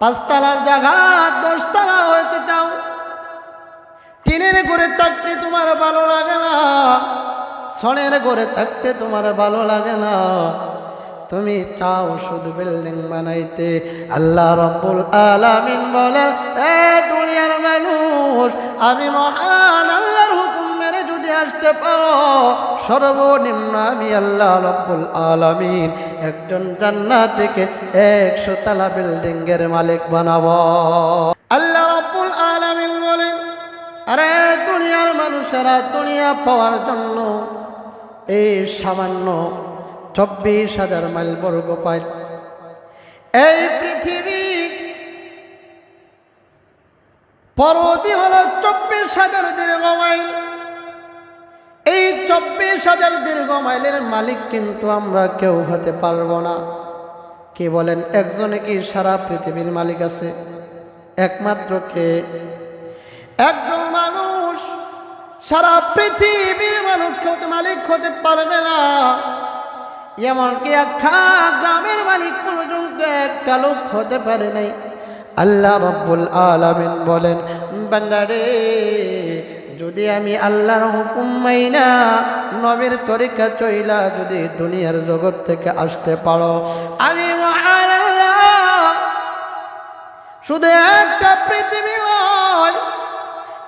পাঁচতলার জায়গা 10 তলা হইতে চাও, টিনের ঘরে থাকতে তোমার ভালো লাগে না, ছনের ঘরে থাকতে তোমার ভালো লাগে না, তুমি চাও শুধু বিল্ডিং বানাইতে। আল্লাহ রাব্বুল আলামিন বলেন, এ দুনিয়ার মানুষ, আমি মহান আল্লাহর হুকুম মেনে যদি আসতে পারো, সর্বনিম্ন আমি আল্লাহ রাব্বুল আলামিন একজন জান্নাত থেকে 100 তলা বিল্ডিং এর মালিক বানাবো। আল্লাহ রাব্বুল আলামিন বলেন, আরে দুনিয়ার মানুষেরা দুনিয়া পাওয়ার জন্য এই সামান্য 24,000 মাইল বর্গ পায়। এই পৃথিবী পরদি হলো 24,000 দীর্ঘ মাইল। এই 24,000 দীর্ঘ মাইলের মালিক কিন্তু আমরা কেউ হতে পারবো না। কি বলেন, একজনে কি সারা পৃথিবীর মালিক আছে? একমাত্র কে? একজন মানুষ সারা পৃথিবীর মালিক হতে পারবে না। এমনকি একটা গ্রামের মালিক পর্যন্ত একটা লোক হতে পারে নাই। আল্লাহ রাব্বুল আলামিন বলেন, বান্দারে, যদি আমি আল্লাহর হুকুম মাইনা নবীর তরিকা চইলা যদি দুনিয়ার জগৎ থেকে আসতে পারো, আমি মহান আল্লাহ শুধু একটা পৃথিবী নয়,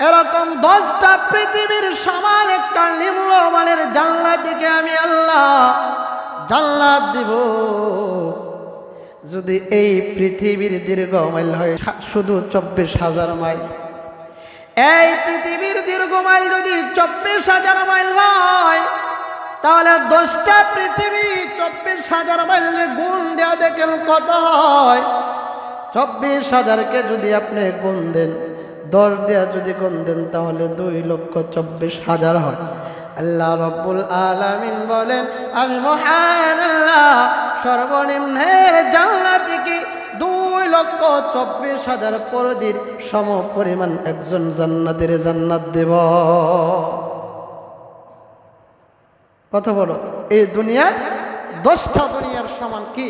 এরকম 10টা পৃথিবীর সমান একটা নিম্নমানের জান্নাত থেকে আমি আল্লাহ জান্নাত দিব। যদি এই পৃথিবীর দীর্ঘ মাইল হয় শুধু 24,000 মাইল, এই পৃথিবীর দীর্ঘ মাইল যদি 24,000 মাইল হয়, তাহলে 10টা পৃথিবী 24,000 মাইল গুণ দেওয়া দেখেন কত হয়। 24,000কে যদি আপনি গুণ দেন, 10 দেওয়া যদি গুণ দেন, তাহলে 2,24,000 হয়। আল্লাহ রাব্বুল আলামিন বলেন, আমি মহান আল্লাহ সর্বনিম্নের জান্নাত থেকে 2,24,000 পরদির সম পরিমাণ একজন জান্নাতীর জান্নাত দেব। কত বড় এই দুনিয়ার 10টা দুনিয়ার সমান কি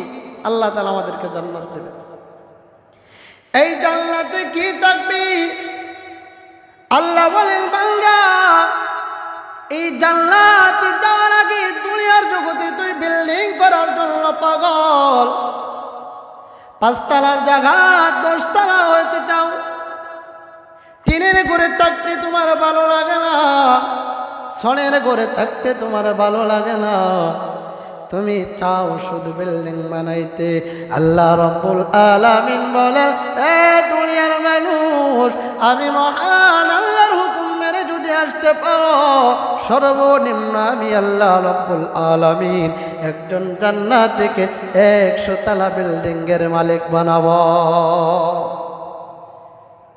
আল্লাহ তাআলা আমাদেরকে জান্নাত দেবে। এই জান্নাতে কি থাকবে? আল্লাহ বলেন, বান্দা, এই জান্নাতে যাওয়ার আগে দুনিয়ার জগতে তুই বিল্ডিং করার জন্য পাগল। 5 তলার জায়গা 10 তলা হইতে চাও, টিনের ঘরে থাকতে তোমার ভালো লাগে না, ছনের ঘরে থাকতে তোমার ভালো লাগে না, তুমি চাও শুধু বিল্ডিং বানাইতে। আল্লাহ রাব্বুল আলামিন বলেন, এ দুনিয়ার মানুষ, আমি মহান আল্লাহর হুকুম মেনে যদি আসতে পারো, সর্বনিম্ন আমি আল্লাহ রাব্বুল আলামিন একজন জান্নাত থেকে 100 তলা বিল্ডিং এর মালিক বানাবো।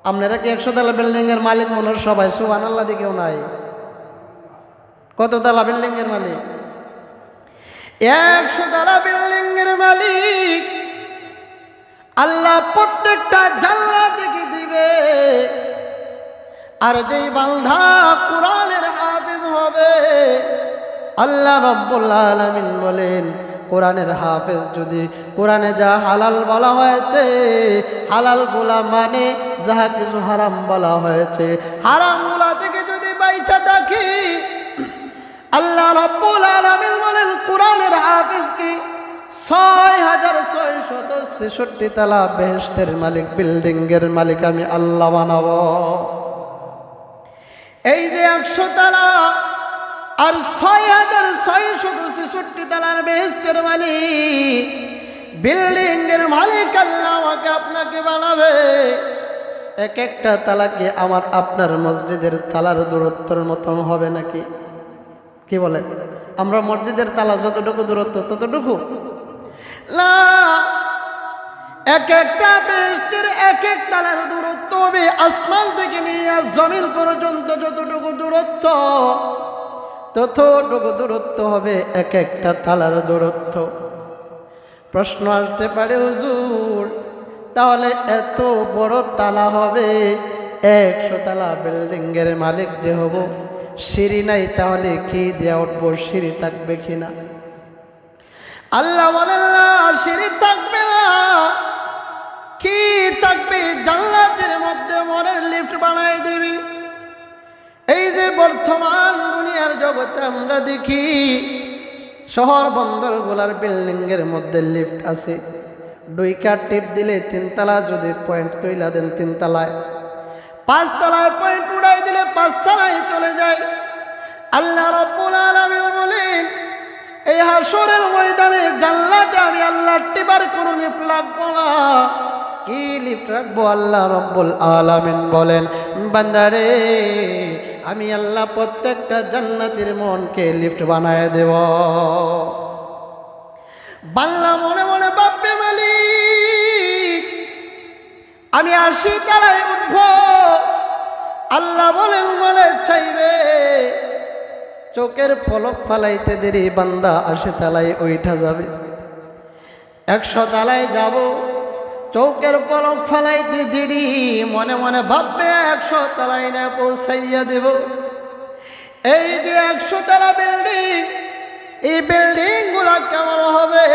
আপনারা কি 100 তলা বিল্ডিং এর মালিক মনে হয়? সবাই সুবহানাল্লাহ দিকেও নাই। কত তলা বিল্ডিং এর মালিক? 100 তলা বিল্ডিং এর মালিক আল্লাহ প্রত্যেকটা জান্নাত থেকে দিবে। আর যেই বান্দা কোরআনের হাফেজ হবে, আল্লাহ রাব্বুল আলামিন বলেন, কোরআনের হাফেজ যদি কোরআনে যা হালাল বলা হয়েছে, হালাল গুলা মানে যাহা কিছু হারাম বলা হয়েছে, হারাম গুলা থেকে যদি বাইচা থাকি, আল্লাহ রাব্বুল আলামিন বলেন, কোরআনের হাফেজ কি 6,666 তলা বেহেশতের মালিক, বিল্ডিং এর মালিক আমি আল্লাহ বানাবো। এই যে 100 তলা আর 6,666 তলার বেহেশতের মালিক, বিল্ডিং এর মালিক আল্লাহ আমাকে আপনাকে বানাবে। এক একটা তালা কি আমার আপনার মসজিদের তালার দূরত্বের মতন হবে নাকি? কি বলে, আমরা মসজিদের তালা যতটুকু দূরত্ব ততটুকু না, এক একটা বেহেশতের এক এক তালার দূরত্ব হবে আসমান থেকে নিয়ে জমিন পর্যন্ত যতটুকু দূরত্ব, ততটুকু দূরত্ব হবে এক একটা তালার দূরত্ব। প্রশ্ন আসতে পারে, হুজুর, তাহলে এত বড় তালা হবে, 100 তলা বিল্ডিং এর মালিক যে হব, সিঁড়ি নাই, তাহলে কি দিয়ে উঠবো? সিঁড়ি থাকবে কিনা? আল্লাহ বলেন না, সিঁড়ি থাকবে না। কি থাকবে জান্নাতের মধ্যে মনের লিফট বানায় দিবি। এই যে বর্তমান দুনিয়ার জগতে আমরা দেখি শহর বন্দরগুলার বিল্ডিং এর মধ্যে লিফট আছে, দুইটা টিপ দিলে 3 তলা, যদি পয়েন্ট তুইলা দেন 3 তলায়, 5 তলায় পয়েন্ট উড়াই দিলে 5 তলায় চলে যায়। আল্লাহ রাব্বুল আলামিন বলেন এই হাসরের ময়দানে জান্নাতে আমি আল্লাহ টিপার কোনো লিফট লাগবো না। কি লিফট রাখবো? আল্লাহ রাব্বুল আলামিন বলেন বান্দারে আমি আল্লাহ প্রত্যেকটা জান্নাতের মনকে লিফট বানায় দেব। বাংলা মনে মনে ভাববে মালিক আমি 80 তলায় উঠবো। আল্লাহ বলেন মনে চাইবে চোখের পলক ফালাইতে দেরি বান্দা 80 তলায় উঠা যাবে। 100 তলায় যাব, চোখের পলক ফালাইতে দেরি, মনে মনে ভাববে 100 তলায় না পৌঁছাইয়া দেব। এই যে 100 তলা বিল্ডিং, এই বিল্ডিং গুলা কেমন হবে?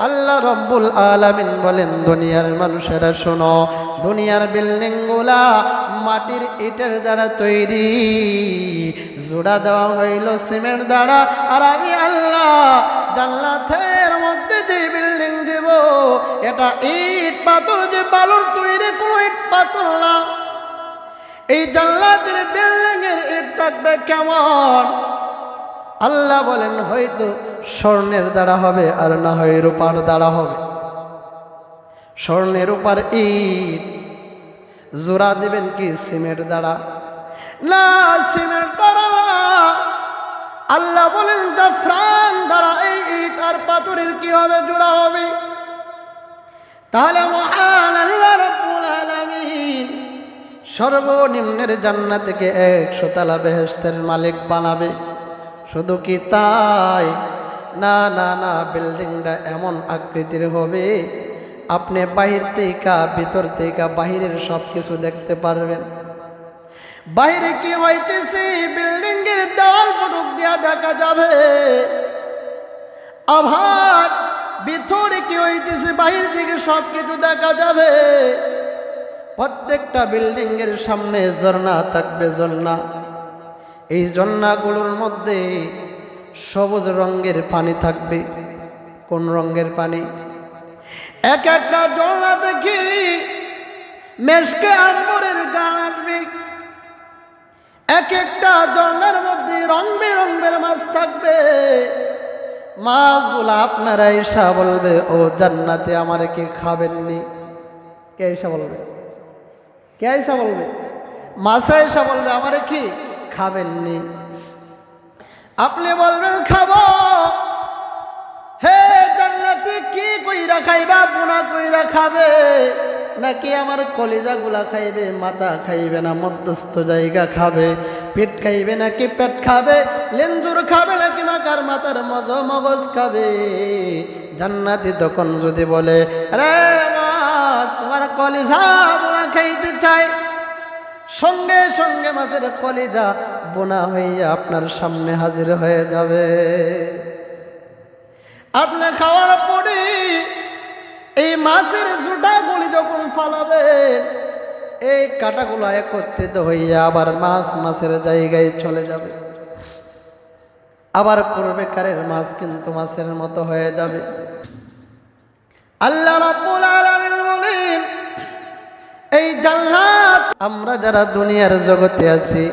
আল্লাহ রাব্বুল আলামিন বলেন দুনিয়ার মানুষেরা শোনো, দুনিয়ার বিল্ডিং গুলা মাটির ইটের দ্বারা তৈরি, জোড়া দেওয়া হইল সিমেন্ট দ্বারা। আর আমি আল্লাহ জান্নাতের মধ্যে যে বিল্ডিং দেব এটা ইট পাথর যে বালুর তৈরি, কোনো ইট পাথর না। এই জান্নাতের বিল্ডিং এর ইট থাকবে কেমন? আল্লাহ বলেন হয়তো স্বর্ণের দ্বারা হবে, আর না হয় রূপার দ্বারা হবে। স্বর্ণের উপর ইট জোড়া দিবেন কি সিমেন্ট দ্বারা? না, সিমেন্ট দ্বারা না। আল্লাহ বলেন জাফরান দ্বারা এই ইট আর পাথরের কি হবে? জোড়া হবে। তাহলে মহান আল্লাহ রাব্বুল আলামিন সর্বনিম্নের জান্নাত থেকে 100 তলা বেহেশতের মালিক বানাবে। শুধু কি তাই? না না না, বিল্ডিংটা এমন আকৃতির হবে আপনি বাহির থেকে ভিতর থেকে বাহিরের সব কিছু দেখতে পারবেন। বাইরে কি হইতেছে বিল্ডিং এর দেওয়াল ফটক দিয়া দেখা যাবে, আবার ভিতরে কি হইতেছে বাহির থেকে সব কিছু দেখা যাবে। প্রত্যেকটা বিল্ডিং এর সামনে ঝর্ণা থাকবে, ঝর্ণা। এই ঝর্ণাগুলোর মধ্যে সবুজ রঙের পানি থাকবে। কোন রঙের পানি? এক একটা ঝর্ণা দেখি মেশকে আম্বরের গান আসবে। এক একটা ঝর্ণার মধ্যে রং বেরঙের মাছ থাকবে। মাছগুলো আপনারা এসা বলবে ও জান্নাতে আমার কি খাবেননি? কে এসা বলবে? কে এসা বলবে? মাছে এসা বলবে আমারে কি খাবেননি? আপনি বলবেন খাবো। হে জান্নাতে কি কইরা খাইবা? বোনা কইরা খাবে নাকি আমার কলিজা গুলা খাইবে? মাথা খাইবে না মধ্যস্থ জায়গা খাবে? পেট খাইবে নাকি পেট খাবে? লেঞ্জুর খাবে নাকি মাকার মাথার মগজ খাবে? জান্নাতি তখন যদি বলে রে মাছ তোমার কলিজা বোনা খাইতে চাই, সঙ্গে সঙ্গে মাছের কলিজা বোনা হইয়া আপনার সামনে হাজির হয়ে যাবে। আপনি খাওয়ার পরে এই মাছের জুটাগুলি যখন ফালাবেন, এই কাঁটাগুলো একত্রিত হইয়া আবার মাছের জায়গায় চলে যাবে। আবার পূর্বেকারের মাছ কিন্তু মাছের মতো হয়ে যাবে। আল্লাহ রাব্বুল আলামিন বলেন এই জান্নাত, আমরা যারা দুনিয়ার জগতে আছি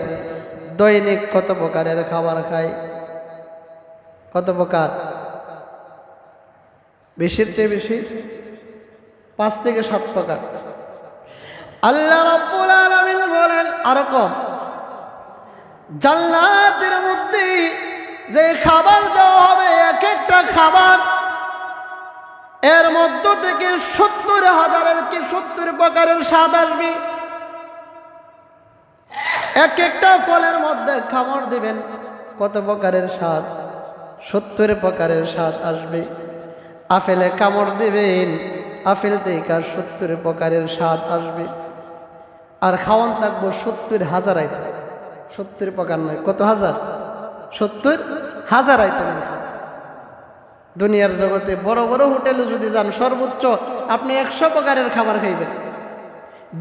দৈনিক কত প্রকারের খাবার খাই? কত প্রকার? বেশির চেয়ে বেশি 5 থেকে 7 প্রকার। আল্লাহ রাব্বুল আলামিন বলেন আর কম, জান্নাতের মধ্যে যে খাবার দেওয়া হবে এক একটা খাবার এর মধ্য থেকে 70,000 কি 70 প্রকারের স্বাদ আসবে। এক একটা ফলের মধ্যে খাবার দিবেন কত প্রকারের স্বাদ? 70 প্রকারের স্বাদ আসবে। আপেলে কামড় দিবেন, আপেল থেকে 70 প্রকারের স্বাদ আসবে। আর খাওয়ান থাকবো 70,000 আইটেম। 70 প্রকার নয়, কত হাজার? 70,000 আইটেম। দুনিয়ার জগতে বড় বড় হোটেলে যদি যান সর্বোচ্চ আপনি 100 প্রকারের খাবার খাইবেন।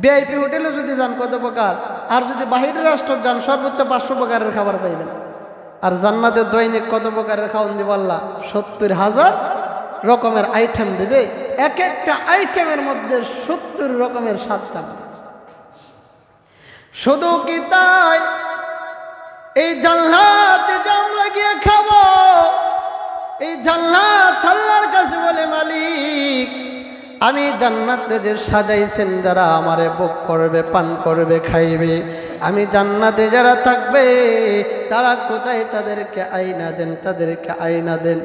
ভিআইপি হোটেলে যদি যান কত প্রকার, আর যদি বাহিরের রাষ্ট্র যান সর্বোচ্চ 500 প্রকারের খাবার পাইবেন। আর জান্নাতে দৈনিক কত প্রকারের খাওয়ান দিব আল্লাহ? 70,000 রকমের আইটেম দেবে। এক একটা আইটেমের মধ্যে 70 রকমের স্বাদ থাকবে। শুধু কি তাই, এই জান্নাতে যে আমরা গিয়ে খাবো, এই জান্নাত আল্লাহর কাছে বলে, মালিক আমি জান্নাতে যে সাজাইছেন যারা আমারে ভোগ করবে, পান করবে, খাইবে, আমি জান্নাতে যারা থাকবে তারা কোথায়? তাদেরকে আয়না দেন, তাদেরকে আয়না দেন।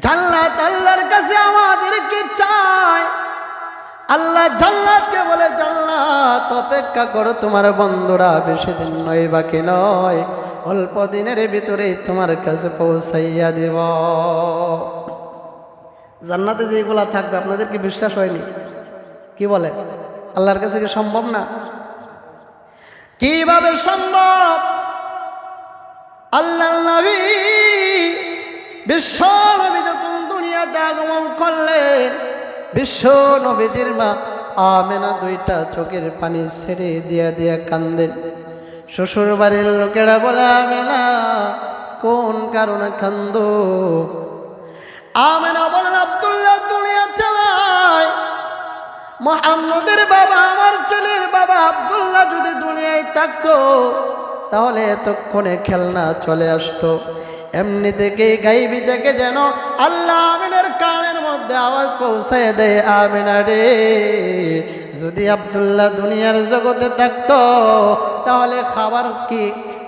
জান্নাত আল্লাহর কাছে আমাদেরকে চায়। আল্লাহ জান্নাতকে বলে, জান্নাত অপেক্ষা করো তোমার বন্ধুরা, বেশি দিন নয়, বাকি নয়, অল্প দিনের ভিতরে তোমার কাছে পৌঁছাইয়া দিব। জান্নাতে যেগুলা থাকবে আপনাদের কি বিশ্বাস হয়নি? কি বলে? আল্লাহর কাছে কি সম্ভব না? কিভাবে সম্ভব? আল্লাহ নবী বিশ্ব নবী যখন দুনিয়াতে আগমন করলেন, বিশ্ব নবীজির মা আমেনা দুইটা চোখের পানি ছেড়ে দিয়া দিয়া কান্দেন। শ্বশুর বাড়ির লোকেরা বলে, আমেনা কোন কারণে কান্দো? আমেনা বলেন, আব্দুল্লাহ দুনিয়া চালায়, মুহাম্মদের বাবা, আমার ছেলের বাবা আব্দুল্লাহ যদি দুনিয়ায় থাকতো তাহলে এতক্ষণে খেলনা চলে আসতো। এমনি থেকে গাইবি থেকে যেন আল্লাহ আমিনের কানের মধ্যে আওয়াজ পৌঁছায় দেয়, আমিনা রে, যদি আব্দুল্লাহ দুনিয়ার জগতে থাকতো তাহলে খাবার কি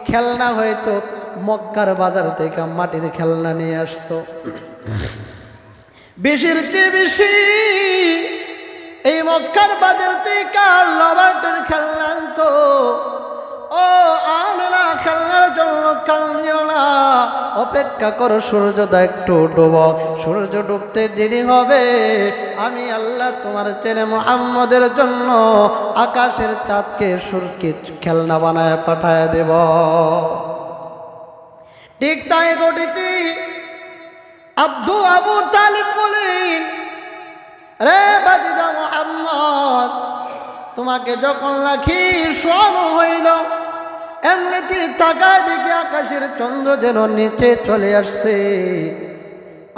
খেলনা হয়তো মক্কার বাজার থেকে মাটির খেলনা নিয়ে আসতো। বেশির চেয়ে বেশি এই মক্কার বাজার থেকে লবাটের খেলনা আনতো। ও আমেনা, খেলনার জন্য কান্দিও না, অপেক্ষা করো, সূর্যটা একটু ডুব, সূর্য ডুবতে দেরি হবে, আমি আল্লাহ তোমার ছেলে মুহাম্মদের জন্য আকাশের চাঁদকে সূর্যকে খেলনা বানায় পাঠায় দেব। ঠিক তাই ঘটেছে। আবু তালিব বলেন, রে বাজিদা মুহাম্মদ, তোমাকে যখন রাখি সব হইল, এমনিতে তাকায় দেখি আকাশের চন্দ্র যেন নিচে চলে আসছে।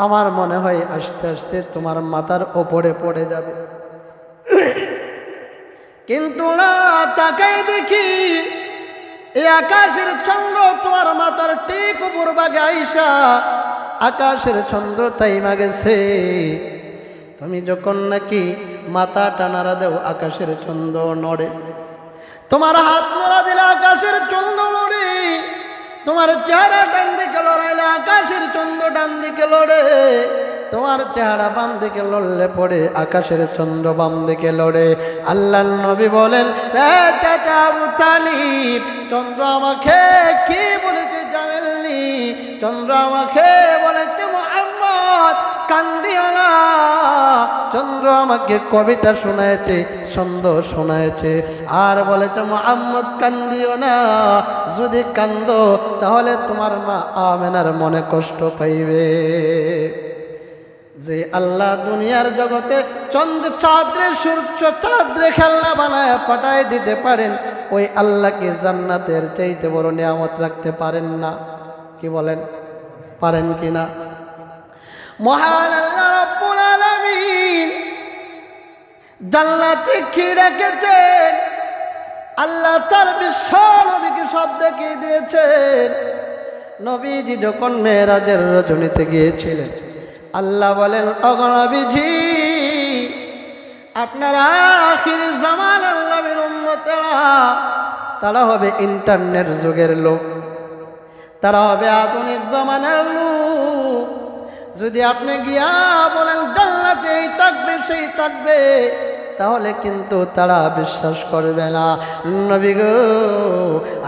আমার মনে হয় আস্তে আস্তে তোমার মাথার ওপরে পড়ে যাবে, কিন্তু না, তাকায় দেখি এই আকাশের চন্দ্র তোমার মাথার ঠিক উপর ভাগে আইসা আকাশের চন্দ্র তাইমা গেছে। তুমি যখন নাকি মাথা টানারা দেও আকাশের চন্দ্র নড়ে, তোমার হাত নড়া দিলে আকাশের চন্দ্র নড়ে, তোমার চেহারা ডান দিকে লড়াইলে আকাশের চন্দ্র ডান দিকে লড়ে, তোমার চেহারা বাম দিকে লড়লে পড়ে আকাশের চন্দ্র বাম দিকে লড়ে। আল্লাহর নবী বলেন, রে চাচা আবু তালিব, চন্দ্র আমাকে কি বলেছে জানেননি? চন্দ্র আমাকে বলেছে, মুহাম্মদ কান্দিও না। চন্দ্র আমাকে কবিতা শোনায়েছে, ছন্দ শোনায়েছে, আর বলেছে, মুহাম্মদ কান্দিও না, যদি কান্দো তাহলে তোমার মা আমেনার মনে কষ্ট পাইবে। যে আল্লাহ দুনিয়ার জগতে চন্দ্র চাঁদরে সূর্য চাঁদরে খেলনা বানায় পাঠায় দিতে পারেন, ওই আল্লাহকে জান্নাতের চাইতে বড় নিয়ামত রাখতে পারেন না? কি বলেন, পারেন কিনা? মহান আল্লাহ রাব্বুল আলামিন জান্নাতে কি রেখেছেন? আল্লাহ তার বিশ্ব নবীকে সব দেখিয়ে দিয়েছেন। নবীজি যখন মেরাজের রজনীতে গিয়েছিলেন, আল্লাহ বলেন, ওগো নবীজি, আপনারা আখির জামানার নবীর উম্মতেরা, তারা হবে ইন্টারনেট যুগের লোক, তারা হবে আধুনিক জামানার লোক। যদি আপনি গিয়া বলেন জান্নাতে এই থাকবে সেই থাকবে, তাহলে কিন্তু তারা বিশ্বাস করবে না। নবী গো,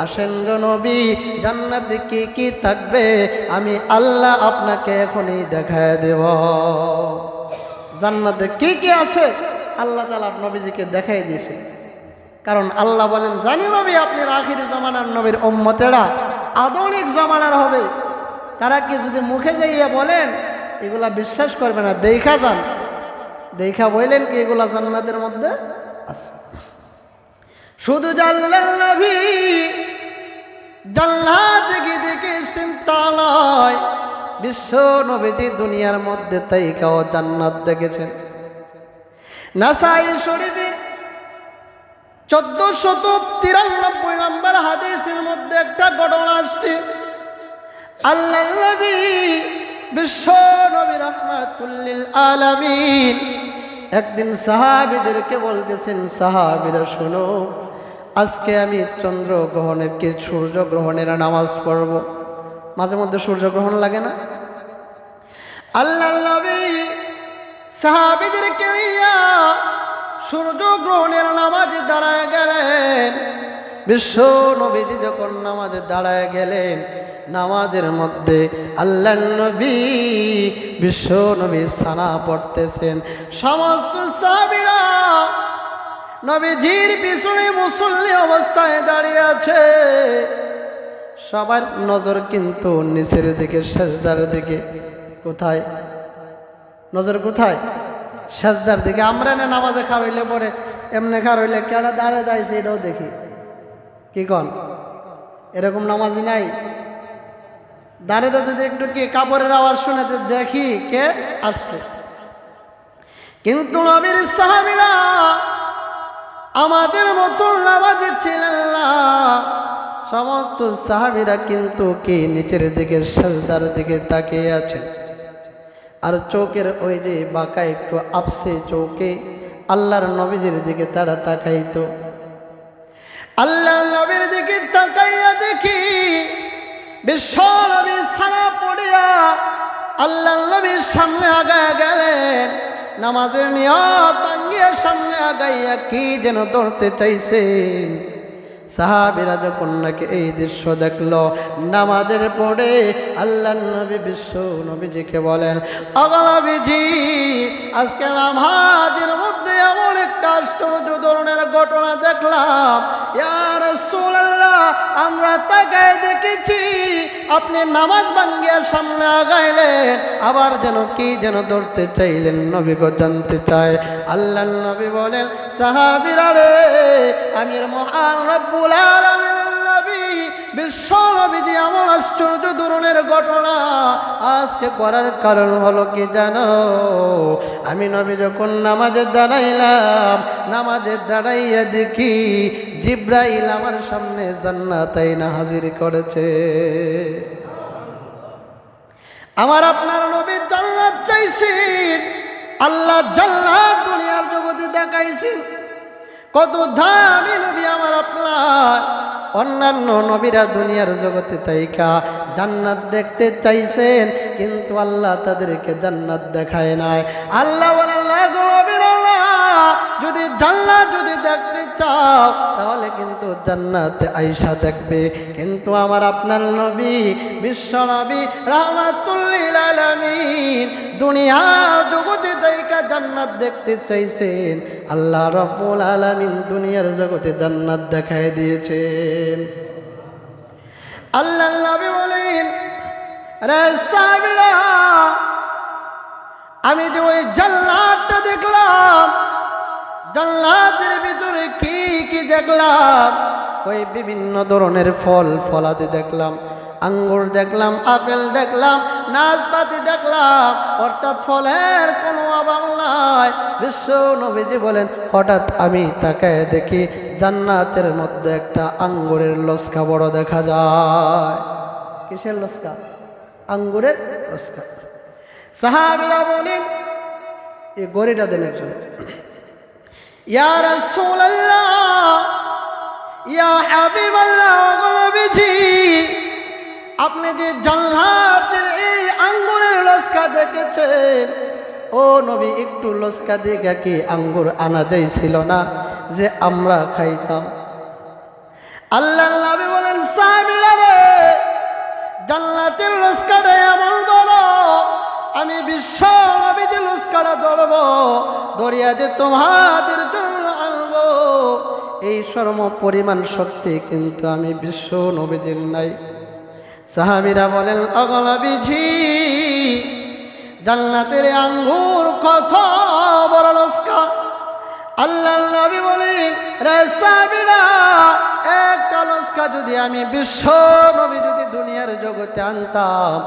আসেন গো নবী, জান্নাতে কি কি থাকবে আমি আল্লাহ আপনাকে এখনই দেখায় দেব। জান্নাতে কি কি আছে আল্লাহ তাআলা নবীজিকে দেখাই দিয়েছেন। কারণ আল্লাহ বলেন, জানি নবী আপনি আখির জামানার নবীর উম্মতেরা আধুনিক জামানার হবে, তারা কি যদি মুখে যাইয়া বলেন এগুলা বিশ্বাস করবে না, দেখা যান। দেখা বললেন কি এগুলা জান্নাতের মধ্যে আছে। শুধু জানলেন নবী জান্নাত দেখে দেখে চিন্তা নয়, বিশ্ব নবীজি দুনিয়ার মধ্যে তাইকাও জান্নাত দেখেছেন। নাসাই শরীফে 1493 নম্বর হাদিসের মধ্যে একটা ঘটনা আসছে। আল্লাহর নবী বিশ্ব নবী রাহমাতুল লিল আলামিন একদিন সাহাবীদেরকে বলতেছেন, সাহাবীরা শোনো, আজকে আমি চন্দ্রগ্রহণের কি সূর্যগ্রহণের নামাজ পড়ব। মাঝে মধ্যে সূর্যগ্রহণ লাগে না? আল্লাহর নবী সাহাবীদেরকে নিয়ে সূর্যগ্রহণের নামাজে দাঁড়ায় গেলেন। বিশ্ব নবীজি যখন নামাজে দাঁড়ায় গেলেন, নামাজের মধ্যে আল্লাহর নবী বিশ্ব নবী সানা পড়তেছেন। সমস্ত সাহাবীরা নবীজির পিছনে মুসল্লি অবস্থায় দাঁড়িয়ে আছে। সবার নজর কিন্তু নিচের দিকে, সেজদার দিকে। কোথায় নজর? কোথায়? সেজদার দিকে। আমরা না নামাজে খার হইলে পরে এমনি খার হইলে কেডা দাঁড়ে দাঁড়িয়েছে এটাও দেখি। কি কন? এরকম নামাজি নাই? দাঁড়িয়ে যদি একটু কি কাপড়ের আওয়াজ শুনেতে দেখি কে আসছে। কিন্তু নবীর সাহাবীরা আমাদের মতো নামাজি ছিলেন না। সমস্ত সাহাবীরা কিন্তু কি নিচের দিকে সেজদার দিকে তাকিয়ে আছে। আর চোখের ওই যে বাঁকা একটু আপসে চোখে আল্লাহর নবীজির দিকে তারা তাকাইতো। আল্লাহর নবীর দিকে তাকাইয়া দেখি বিশ্ব নবী সানা পড়িয়া আল্লাহর নবীর সামনে আগায় গেলেন। নামাজের নিয়ত ভাঙ্গিয়া সামনে আগাইয়া কি যেন ধরতে চাইছেন। সাহাবীরা যখন নাকি এই দৃশ্য দেখলো, নামাজের পরে আল্লাহর নবী বিশ্ব নবীজিকে বলেন, ওগো নবীজি, আজকে নামাজের মধ্যে এমন একটা আশ্চর্য ধরনের ঘটনা দেখলাম। ইয়া রাসূলুল্লাহ, আমরা তাকায় দেখেছি আপনি নামাজ ভাঙ্গিয়া সামনে আগাইলেন, আবার যেন কি যেন ধরতে চাইলেন। নবী গো জানতে চায়। আল্লাহর নবী বলেন, সাহাবীরা রে, আমির মহান রব্বুল আলামিনের নবী বিশ্ব নবীজি এমন আশ্চর্য ধরনের ঘটনা আজকে করার কারণ হলো কি জানো? আমি নবী যখন নামাজে দাঁড়াইলাম, নামাজে দাঁড়াইয়া দেখি জিব্রাইল আমার সামনে জান্নাত আইনা হাজির করেছে। আমার আপনার নবী জান্নাত চাইছেন, আল্লাহ জান্নাত দুনিয়ার জগতে দেখাইছেন। কত দামি নবী আমার আপনার। অন্যান্য নবীরা দুনিয়ার জগতে তাইকা জান্নাত দেখতে চাইছেন, কিন্তু আল্লাহ তাদেরকে জান্নাত দেখায় নাই। আল্লাহ বলেন, যদি জান্নাত যদি দেখতে চাও তাহলে কিন্তু জান্নাতে আয়েশা দেখবে। কিন্তু আমার আপনার নবী বিশ্ব নবী রাহমাতুল লিল আলামিন দুনিয়ার জগতে তাইকা জান্নাত দেখতে চাইছেন। আল্লাহ রাব্বুল আলামিন দুনিয়ার জগতে জান্নাত দেখায় দিয়েছেন। আল্লাহর নবী বলেন, রে সাহাবীরা, আমি যে ওই জান্নাতটা দেখলাম, জান্নাতের ভিতরে কি কি দেখলাম? ওই বিভিন্ন ধরনের ফল ফলাদি দেখলাম, আঙ্গুর দেখলাম, আপেল দেখলাম, নাশপাতি দেখলাম, অর্থাৎ ফলের কোনো অভাব নাই। বিশ্ব নবীজি বলেন, হঠাৎ আমি তাকায় দেখি জান্নাতের মধ্যে একটা আঙ্গুরের লস্কা বড় দেখা যায়। কিসের লস্কা? আঙ্গুরের লস্কা। সাহাবীরা বলেন, এই গড়িটা দেন একজন। ইয়া রাসূলুল্লাহ, ইয়া হাবিবাল্লাহ, ওগো নবীজি, আপনি যে জান্নাতের এই আঙ্গুরের লস্কা দেখেছেন, ও নবী, একটু লস্কা দেখে কি আঙ্গুর আনা যাইছিল না যে আমরা খাইতাম? আল্লাহর নবী বলেন, সাহাবীরা রে, জান্নাতের লস্কাটা এমন বড়, আমি বিশ্ব নবী যে লস্কাটা ধরব, ধরিয়া যে তোমাদের জন্য আনবো, এই সর্ব পরিমাণ শক্তি কিন্তু আমি বিশ্ব নবীদের নাই। সাহাবীরা বলেন, ওগো নবীজি, জান্নাতের আঙ্গুর কত বড় লস্কা। আল্লাহ নবী বলেন, রে সাহাবীরা, একটা লস্কা যদি আমি বিশ্ব নবী যদি দুনিয়ার জগতে আনতাম,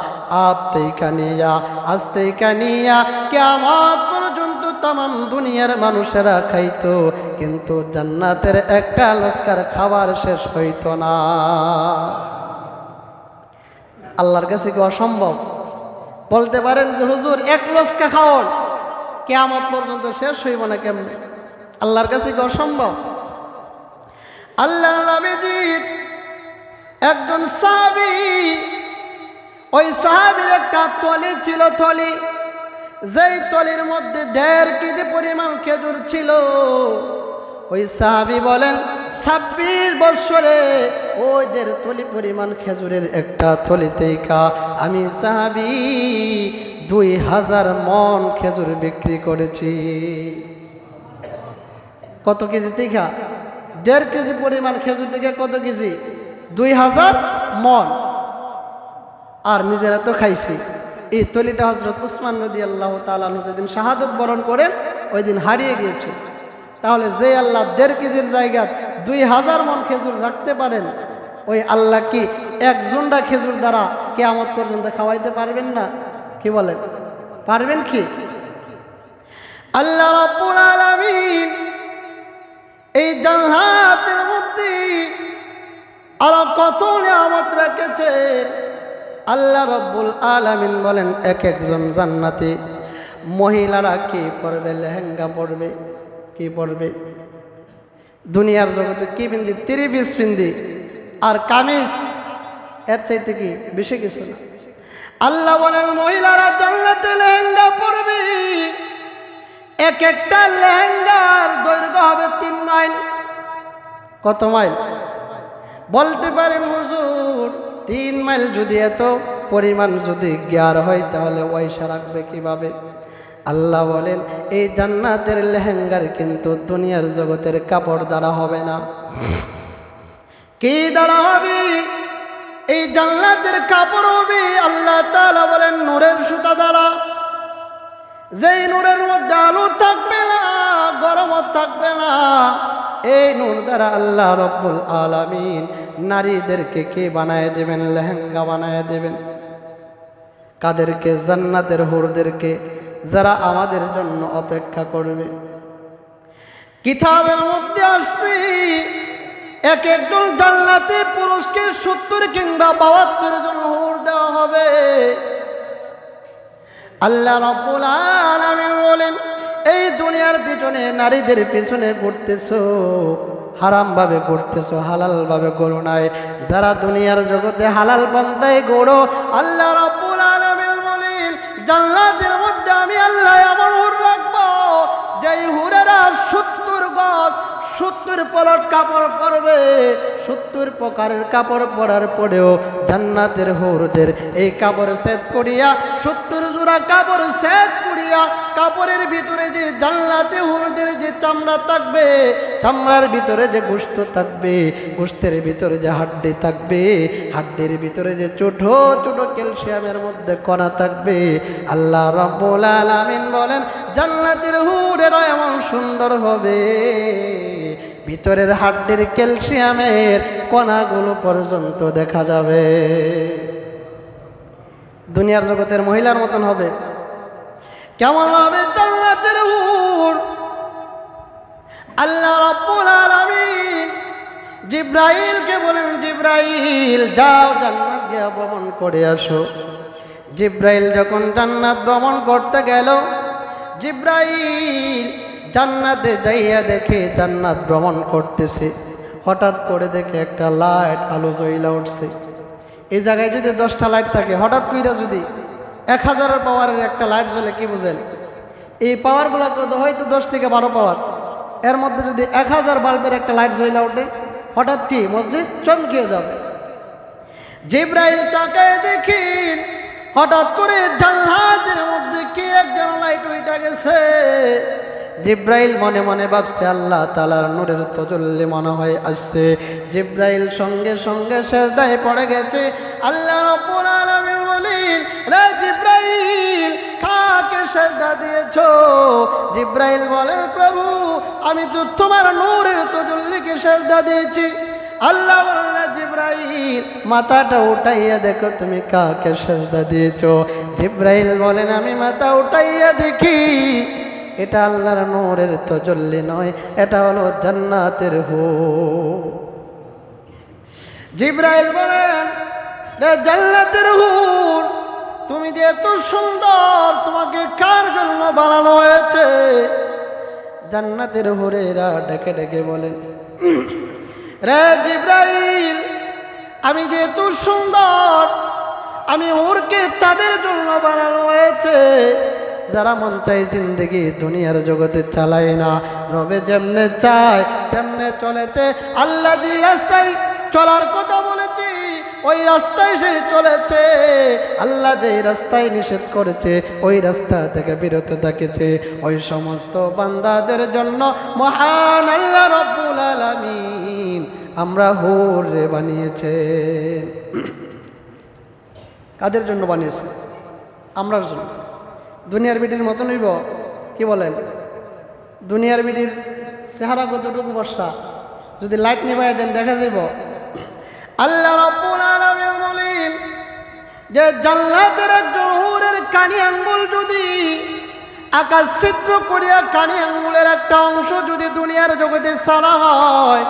আস্তে কানিয়া কিয়ামত পর্যন্ত তামাম দুনিয়ার মানুষেরা খাইতো, কিন্তু জান্নাতের একটা লস্কার খাবার শেষ হইতো না। আল্লাহর কাছে কি অসম্ভব? বলতে পারেন যে হুজুর এক লস্কা খাওয়ান কিয়ামত পর্যন্ত শেষ হইব না কেমনে? আল্লাহর কাছে কি অসম্ভব? আল্লাহর নবীজি একজন সাহাবী, ওই সাহাবীর একটা থলি ছিল, থলি, যেই থলির মধ্যে 1.5 কেজি পরিমাণ খেজুর ছিল। ওই সাহাবী বলেন 26 বছরে ওই 1.5 থলি পরিমাণ খেজুরের একটা থলিতেই আমি সাহাবী 2000 মণ খেজুর বিক্রি করেছি। কত কেজি থেকে? 1.5 কেজি পরিমাণ খেজুর থেকে কত কেজি? 2000 মণ। আর নিজেরা তো খাইছি। এই তলিটা হযরত উসমান রাদিয়াল্লাহু তাআলা আনহু যেদিন শাহাদাত বরণ করেন ওই দিন হারিয়ে গিয়েছে। তাহলে যে আল্লাহ 1.5 কেজির জায়গায় 2000 মণ খেজুর রাখতে পারেন, ওই আল্লাহ কি এক জুন্ডা খেজুর দ্বারা কিয়ামত পর্যন্ত খাওয়াইতে পারবেন না? কি বলেন, পারবেন কি? আল্লাহ রাব্বুল আলামিন এই জান্নাতের মধ্যে আরো কত নিয়ামত রেখেছে। আল্লাহ রাব্বুল আলামিন বলেন, এক একজন জান্নাতি মহিলারা কি পরবে? লেহেঙ্গা পরবে। কি পরবে? দুনিয়ার জগতে কি পিন্দি? 3 পিস পিন্দি আর কামিজ, এর চাইতে কি বেশি কিছু না। আল্লাহ বলেন মহিলারা জান্নাতে লেহেঙ্গা পরবে। এক একটা লেহেঙ্গার দৈর্ঘ্য হবে 3 মাইল। কত মাইল? বলতে পারেন হুজুর 3 মাইল যদি এত পরিমাণ যদি জ্ঞার হয় তাহলে ওয়াইশা রাখবে কিভাবে? আল্লাহ বলেন এই জান্নাতের লেহেঙ্গার কিন্তু দুনিয়ার জগতের কাপড় দ্বারা হবে না। কি দ্বারা হবে? এই জান্নাতের কাপড় হবে আল্লাহ তাআলা বলেন নূরের সুতা দ্বারা। যেই নূরের মধ্যে আলো থাকবে না, গরম থাকবে না, এই নূর দ্বারা আল্লাহ রাব্বুল আলামিন নারীদেরকে কে বানায় দেবেন? লেহেঙ্গা বানায় দেবেন। কাদেরকে? জান্নাতের হুরদেরকে, যারা আমাদের জন্য অপেক্ষা করবে। কিতাবের মধ্যে আসছে এক একজন জান্নাতি পুরুষকে 70 কিংবা 72 জন হুর দেওয়া হবে। আল্লাহ রাব্বুল আলামিন বলেন এই দুনিয়ার পিছনে নারীদের পিছনে ঘুরতেছো, হারাম ভাবে ঘুরতেছো, হালাল ভাবে ঘোরো নাই। যারা দুনিয়ার জগতে হালাল পন্থায় ঘোরো, আল্লাহ রাব্বুল আলামিন বলেন জান্নাতের মধ্যে আমি আল্লাহ এমন হুর রাখবো যেই হুরেরা 70 গজ 70 পলট কাপড় পরবে। 70 প্রকারের কাপড় পরার পরেও জান্নাতের হুরদের এই কাপড় সেট করিয়া 70 জোড়া কাপড় সেট করিয়া কাপড়ের ভিতরে যে জান্নাতে হুরদের যে চামড়া থাকবে, চামড়ার ভিতরে যে গোশত থাকবে, গোশতের ভিতরে যে হাড্ডি থাকবে, হাড্ডির ভিতরে যে ছোট ছোট ক্যালসিয়ামের মধ্যে কণা থাকবে। আল্লাহ রাব্বুল আলামিন বলেন জান্নাতের হুরেরা এমন সুন্দর হবে ভিতরের হাড্ডির ক্যালসিয়ামের কণাগুলো পর্যন্ত দেখা যাবে। দুনিয়ার জগতের মহিলার মতন হবে। কেমন হবে জান্নাতের হুর? আল্লাহ রাব্বুল আলামিন জিব্রাইলকে বলেন জিব্রাইল যাও জান্নাত গিয়ে ভ্রমণ করে আসো। জিব্রাইল যখন জান্নাত ভ্রমণ করতে গেল, জিব্রাইল জান্নাতে যাইয়া দেখে জান্নাত ভ্রমণ করতেছে। হঠাৎ করে দেখে একটা লাইট আলো জ্বলা উঠছে। এই জায়গায় যদি 10টা লাইট থাকে, হঠাৎ কইরা যদি 1000 পাওয়ারের একটা লাইট জ্বলে, কি বুঝেন? এই পাওয়ারগুলো হয়তো 10 থেকে 12 পাওয়ার। এর মধ্যে যদি 1000 বাল্বের একটা লাইট জ্বলা ওঠে, হঠাৎ কি মসজিদ চমকে যাবে। জিব্রাইল তাকায় দেখি হঠাৎ করে জান্নাতের মধ্যে কি একজন লাইট উঠে গেছে। জিব্রাইল মনে মনে ভাবছে আল্লাহ তাআলার নূরের তাজাল্লি মনে হয় আসছে। জিব্রাইল সঙ্গে সঙ্গে সিজদায় পড়ে গেছে। আল্লাহ রাব্বুল আলামিন বলেন রে জিব্রাইল সেজদা দিয়েছো। জিব্রাইল বলেন প্রভু আমি তো তোমার নূরের তাজাল্লিকে সেজদা দিয়েছি। আল্লাহ বলেন জিব্রাইল মাথাটা উঠাইয়া দেখো তুমি কাকে সেজদা দিয়েছো। জিব্রাইল বলেন আমি মাথা উঠাইয়া দেখি এটা আল্লাহর নূরের তাজাল্লি নয়, এটা হলো জান্নাতের হুর। জিব্রাইল বলেন জান্নাতের হুর তুমি যে এত সুন্দর তোমাকে কার জন্য বানানো হয়েছে? জান্নাতের হুরেরা ডেকে ডেকে বলেন রে জিব্রাইল আমি যে এত সুন্দর আমি হুরকে তাদের জন্য বানানো হয়েছে যারা মন চাই জিন্দগি দুনিয়ার জগতে চালায় না, রবে যেমনে চায় তেমনে চলেছে। আল্লাহ যে রাস্তায় চলার কথা বলেছি ওই রাস্তায় সে চলেছে। আল্লাহ যে রাস্তায় নিষেধ করেছে ওই রাস্তা থেকে বিরত থাকেছে। ওই সমস্ত বান্দাদের জন্য মহান আল্লাহ রব্বুল আলামিন আমরা হুর বানিয়েছেন। কাদের জন্য বানিয়েছে? আমরার জন্য। দুনিয়ার বিটির মতো নইব? কি বলেন? দুনিয়ার বিটির চেহারা কতটুকু বর্ষা, যদি লাইট নিভাই দেন দেখা যাইব। আল্লাহ রাব্বুল আলামিন বলেন যে জান্নাতের একজন হুরের কানি আঙ্গুল যদি আকাশ চিত্র করিয়া কানি আঙ্গুলের একটা অংশ যদি দুনিয়ার জগতে ছাড়া হয়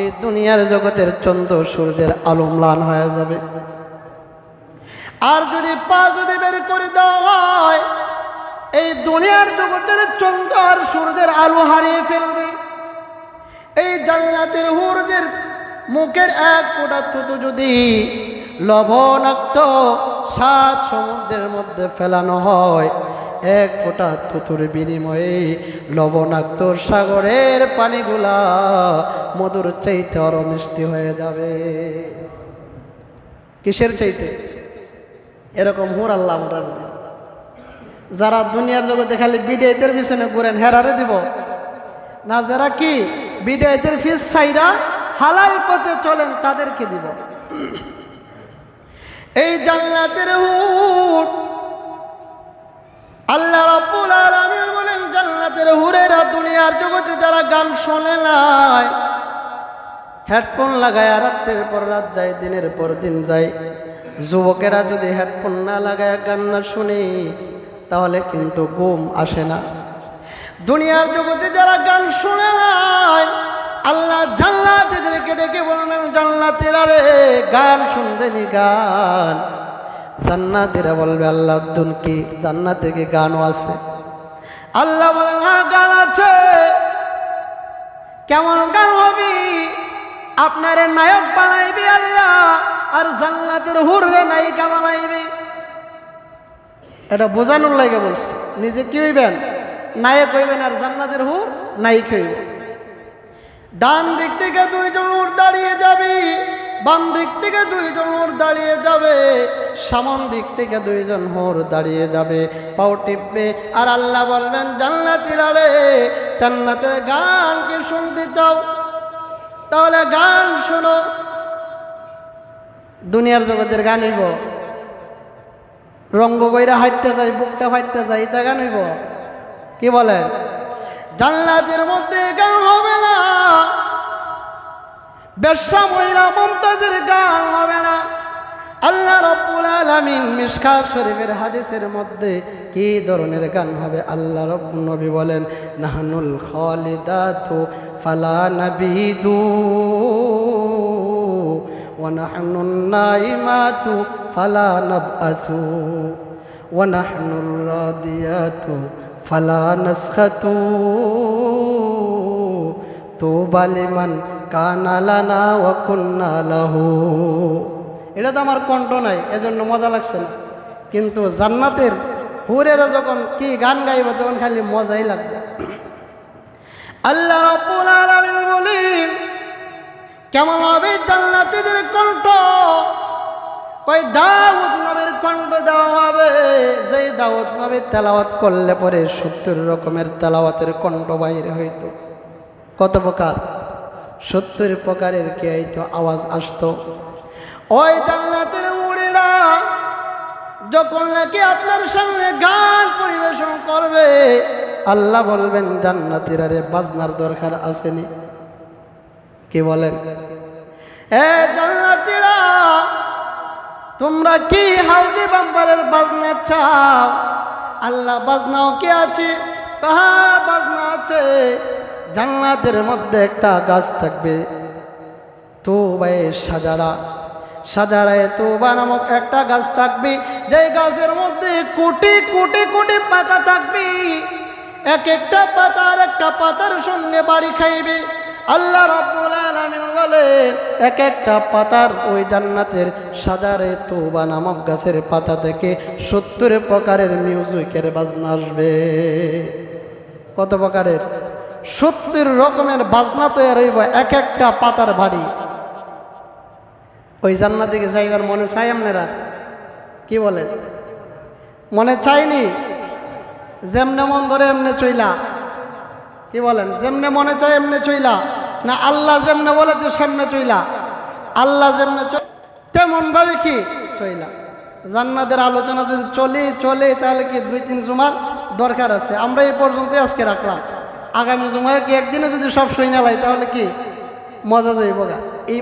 এই দুনিয়ার জগতের চন্দ্র সূর্যের আলো ম্লান হয়ে যাবে। আর যদি পা যদি বের করে দেওয়া হয় এই দুনিয়ার জগতের চন্দ্র আর সূর্যের আলো হারিয়ে ফেলবে। এই জান্নাতের হুরদের মুখের এক ফোঁটা থুতু যদি লবণাক্ত 7 সমুদ্রের মধ্যে ফেলানো হয় এক ফোঁটা থুতুর বিনিময়ে লবণাক্ত সাগরের পানিগুলা মধুর চাইতে আরো মিষ্টি হয়ে যাবে। কিসের চাইতে? এরকম হুর আল্লাহ আমরা দেব। যারা দুনিয়ার জগতে খালি বিদায়তের পিছনে ঘুরেন হেরারে দিব না, যারা কি বিদায়তের ফিস ছাইরা হালাল পথে চলেন তাদেরকে দিব। এই জান্নাতের হুর আল্লাহ রাব্বুল আলামিন বলেন জান্নাতের হুরেরা দুনিয়ার জগতে যারা গান শোনে নাই, হেডফোন লাগায় রাতের পর রাত যায় দিনের পর দিন যায়, যুবকেরা যদি হেডফোন না লাগায় গান না শুনে তাহলে কিন্তু ঘুম আসে না। দুনিয়ার জগতে যারা গান শুনে নাই আল্লাহ জান্নাতীদেরকে ডেকে বললেন জান্নাতীরা রে গান শুনবে নি গান। জান্নাতীরা বলবে আল্লাহ দুন কি জান্নাতে কি গানও আছে? আল্লাহ বলেন হ্যাঁ গান আছে। কেমন গান হবে? আপনারে নায়ক বানাইবে আল্লাহ আর জান্নাতের হুররে নায়িকা বানাইবে। এটা বোঝানোর লাগে বলছে, নিজে কি হইবেন? নায়ক হইবেন আর জান্নাতের হুর নায়িক হইবে। ডান দিক থেকে 2 জন হুর দাঁড়িয়ে যাবে, বাম দিক থেকে 2 জন হুর দাঁড়িয়ে যাবে, সামন দিক থেকে 2 জন হুর দাঁড়িয়ে যাবে, পাও টিপবে আর আল্লাহ বলবেন জান্নাতীরা রে জান্নাতের গান কি শুনতে চাও? তাহলে গান শোনো। দুনিয়ার জগতের গান হইব, রঙ্গ কইরা হাইটটা যায় বুকটা ফাইটটা যায় এটা গান হইব? কি বলেন? জান্নাতের মধ্যে গান হবে না, বেশ্যা মহিলা মুমতাজের গান হবে না। আল্লাহ রাব্বুল আলামিন মিশকাত শরীফের হাদিসের মধ্যে কি ধরনের গান হবে আল্লাহ রাব্বুল নবী বলেন নাহনুল খালিদাতু ফালা নাবিদু ওয়া নাহনুন নাইমাতু ফালা নাবআসু ওয়া নাহনুর রাদিয়াতু ফালা নাসখাতু তুবা লিমান কানা লানা ওয়া কুন্না লাহু। এটা তো আমার কণ্ঠ নাই এজন্য মজা লাগছে না, কিন্তু জান্নাতের হুরেরা যখন কি গান গাইব তখন খালি মজাই লাগবে। আল্লাহ রাব্বুল আলামিন বলেন কেমন হবে জান্নাতীদের কণ্ঠ? কই দাউদ নবীর কণ্ঠ দেওয়া হবে, যেই দাউদ নবী তেলাওয়াত করলে পরে 70 রকমের তেলাওয়াতের কণ্ঠ বাইরে হইতো। কত প্রকার? 70 প্রকারের কি হইতো আওয়াজ আসতো। ওই জান্নাতের হুরেরা যখন নাকি আপনার সামনে গান পরিবেশন করবে, আল্লাহ বলবেন জান্নাতীরা রে বাজনার দরকার আসেনি? কি বলেন? এ জান্নাতীরা, তোমরা কি হাউজি বাম্পারের বাজনা চাও? আল্লাহ বলনাও কি আছে? হ্যাঁ বাজনা আছে। জান্নাতের মধ্যে একটা গাছ থাকবে, তওবায়ে সাজারা, সাজারায়ে তওবা নামক একটা গাছ থাকবে, যেই গাছের মধ্যে কোটি কোটি কোটি পাতা থাকবে। এক একটা পাতা আর একটা পাতার সঙ্গে বাড়ি খাইবে। আল্লাহ রাব্বুল আলামিন বলেন, এক একটা পাতার ওই জান্নাতের সাজারায়ে তওবা নামক গাছের পাতা থেকে 70 প্রকারের মিউজিকের বাজনা আসবে। কত প্রকারের? 70 রকমের বাজনা তৈরি হইব এক একটা পাতার বাড়ি। ওই জান্নাতে যাইবার মনে চাই আপনারা? কি বলেন? মনে চাইনি? যেমনে মন ধরে এমনে চইলা? কি বলেন? যেমনে মনে চাই এমনে চইলা, না আল্লাহ যেমনে বলেছে সেমনে চইলা? আল্লাহ যেমনে তেমন ভাবে কি চইলা। জান্নাতের আলোচনা যদি চলে তাহলে কি 2-3 জুমার দরকার আছে। আমরা এই পর্যন্ত আজকে রাখলাম, আগামী জুমায় কি একদিনে যদি সব শুই না লাই তাহলে কি মজা যাইব গা। এই